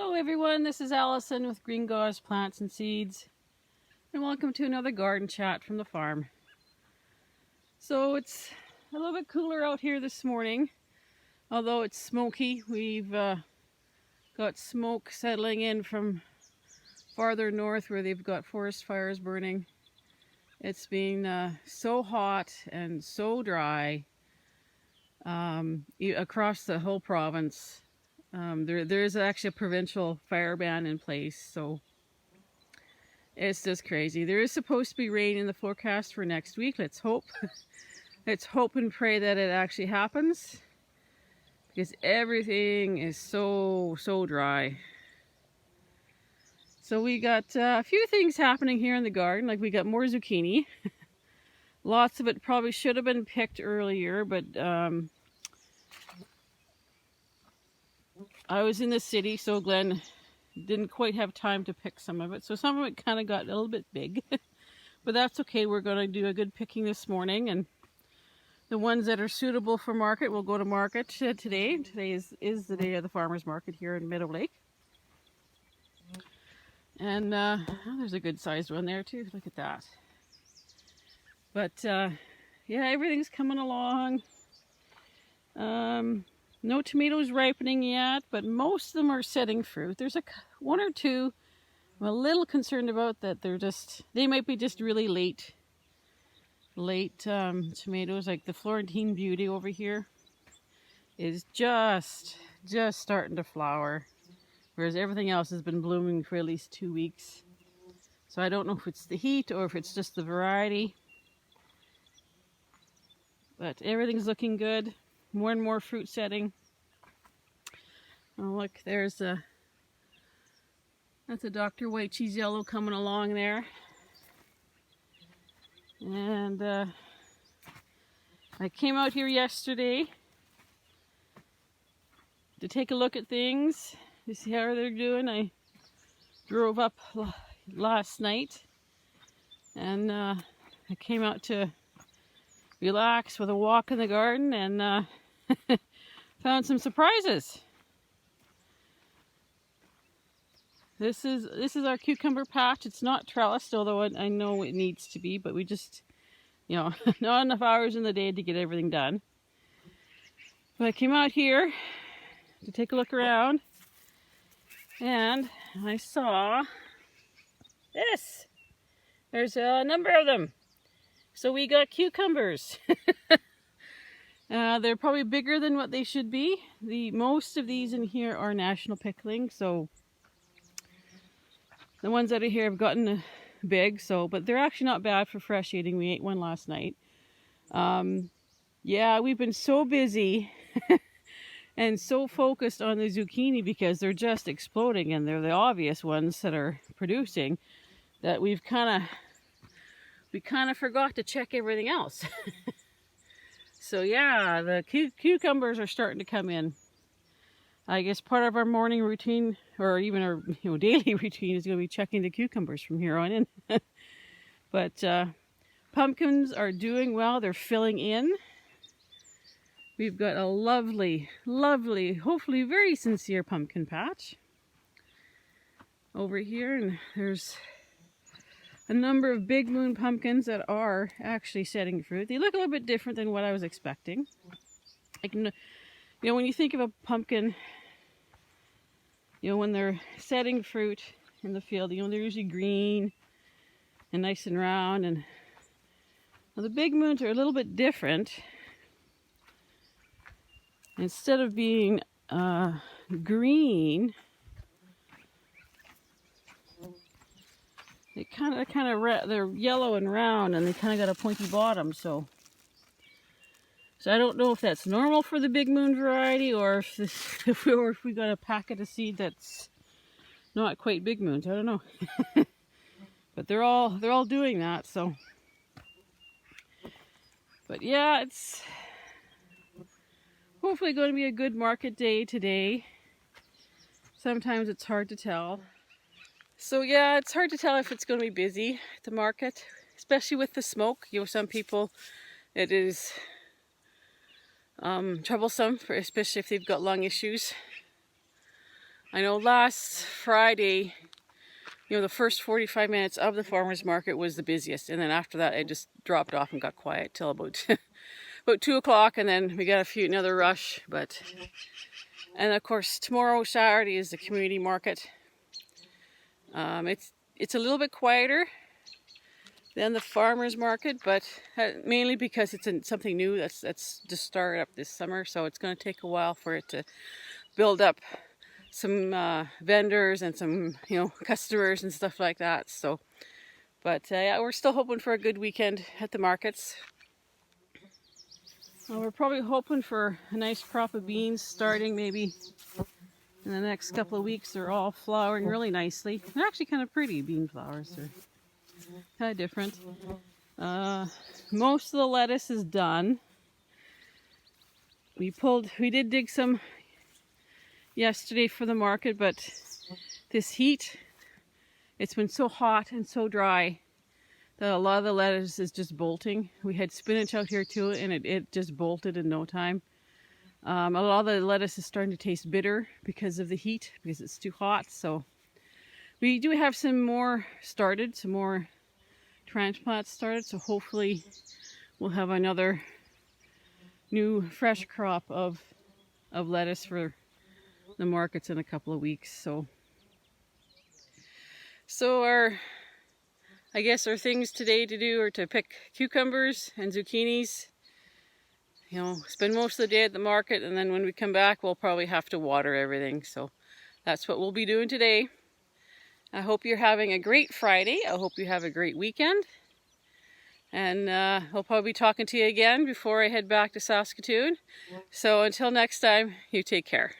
Hello everyone, this is Allison with Green Gauze Plants and Seeds, and welcome to another garden chat from the farm. So it's a little bit cooler out here this morning, although it's smoky. We've got smoke settling in from farther north where they've got forest fires burning. It's been so hot and so dry across the whole province. There is actually a provincial fire ban in place, so it's just crazy. There is supposed to be rain in the forecast for next week. Let's hope. Let's hope and pray that it actually happens, because everything is so dry. So we got a few things happening here in the garden. Like, we got more zucchini. Lots of it probably should have been picked earlier, but I was in the city, so Glenn didn't quite have time to pick some of it. So some of it kind of got a little bit big, but that's okay. We're going to do a good picking this morning, and the ones that are suitable for market will go to market today. Today is the day of the farmer's market here in Meadow Lake. And oh, there's a good sized one there too. Look at that. But yeah, everything's coming along. No tomatoes ripening yet, but most of them are setting fruit. There's one or two I'm a little concerned about, that they might be just really late tomatoes. Like the Florentine Beauty over here is just starting to flower, whereas everything else has been blooming for at least 2 weeks. So I don't know if it's the heat or if it's just the variety, but everything's looking good. More and more fruit setting. Oh look, that's a Dr. White Cheese Yellow coming along there. And I came out here yesterday to take a look at things, to see how they're doing. I drove up last night, and I came out to relax with a walk in the garden, and found some surprises. This is our cucumber patch. It's not trellised, although I know it needs to be, but we just, not enough hours in the day to get everything done. But I came out here to take a look around, and I saw this. There's a number of them. So we got cucumbers. They're probably bigger than what they should be. Most of these in here are national pickling, so the ones out of here have gotten big, but they're actually not bad for fresh eating. We ate one last night. Yeah, we've been so busy and so focused on the zucchini because they're just exploding and they're the obvious ones that are producing, that we kind of forgot to check everything else. So yeah, the cucumbers are starting to come in. I guess part of our morning routine, or even our daily routine, is going to be checking the cucumbers from here on in. But pumpkins are doing well. They're filling in. We've got a lovely, hopefully very sincere pumpkin patch over here, and there's a number of big moon pumpkins that are actually setting fruit. They look a little bit different than what I was expecting. Like, when you think of a pumpkin, when they're setting fruit in the field, they're usually green and nice and round. And the big moons are a little bit different. Instead of being green, they they're yellow and round, and they kind of got a pointy bottom. So I don't know if that's normal for the big moon variety, or if we got a packet of seed that's not quite big moons. I don't know. But they're all doing that. So, but yeah, it's hopefully going to be a good market day today. Sometimes it's hard to tell. So yeah, it's hard to tell if it's going to be busy at the market, especially with the smoke. Some people, it is troublesome, especially if they've got lung issues. I know last Friday, the first 45 minutes of the farmer's market was the busiest, and then after that it just dropped off and got quiet till about about 2 o'clock, and then we got another rush. And of course tomorrow, Saturday, is the community market. It's a little bit quieter than the farmer's market, but mainly because it's something new that's just started up this summer, so it's going to take a while for it to build up some vendors and some customers and stuff like that. So yeah, we're still hoping for a good weekend at the markets. We're probably hoping for a nice crop of beans starting maybe in the next couple of weeks. They're all flowering really nicely. They're actually kind of pretty bean flowers. They're kind of different. Most of the lettuce is done. We did dig some yesterday for the market, but this heat, it's been so hot and so dry that a lot of the lettuce is just bolting. We had spinach out here too, and it just bolted in no time. A lot of the lettuce is starting to taste bitter because of the heat, because it's too hot. So we do have some more transplants started, so hopefully we'll have another new fresh crop of lettuce for the markets in a couple of weeks. So I guess our things today to do are to pick cucumbers and zucchinis. Spend most of the day at the market, and then when we come back we'll probably have to water everything. So that's what we'll be doing today. I hope you're having a great Friday. I hope you have a great weekend. And I'll probably be talking to you again before I head back to Saskatoon. So until next time, you take care.